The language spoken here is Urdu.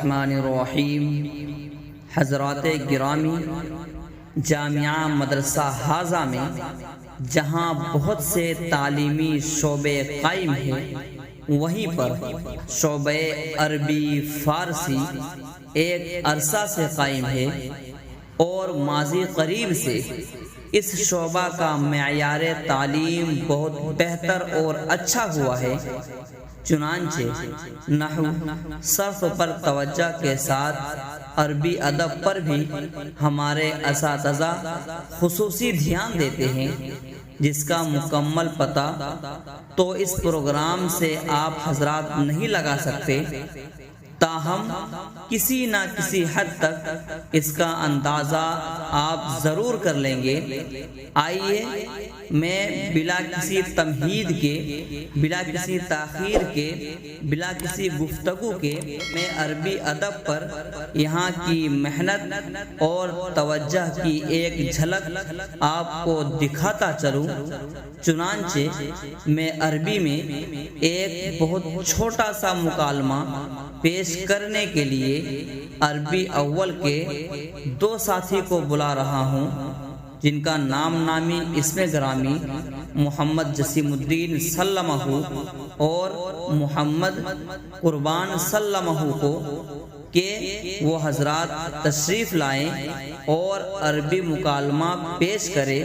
الرحمن الرحیم۔ حضرات گرامی، جامعہ مدرسہ حاضہ میں جہاں بہت سے تعلیمی شعبے قائم ہیں، وہیں پر شعبہ عربی فارسی ایک عرصہ سے قائم ہے اور ماضی قریب سے اس شعبہ کا معیار تعلیم بہت بہتر اور اچھا ہوا ہے۔ چنانچہ نحو صرف پر توجہ کے ساتھ عربی ادب پر بھی ہمارے اساتذہ خصوصی دھیان دیتے ہیں، جس کا مکمل پتہ تو اس پروگرام سے آپ حضرات نہیں لگا سکتے، تاہم کسی نہ کسی حد تک اس کا اندازہ آپ ضرور کر لیں گے۔ آئیے میں بلا کسی تمہید کے، بلا کسی تاخیر کے، بلا کسی گفتگو کے، میں عربی ادب پر یہاں کی محنت اور توجہ کی ایک جھلک آپ کو دکھاتا چلوں۔ چنانچہ میں عربی میں ایک بہت چھوٹا سا مکالمہ پیش کرنے کے لیے عربی اول کے دو ساتھی کو بلا رہا ہوں، جن کا نام نامی اسم گرامی محمد جسیم الدین سلمہ اور محمد قربان سلمہ کو، کہ وہ حضرات تشریف لائیں اور عربی مکالمہ پیش کرے۔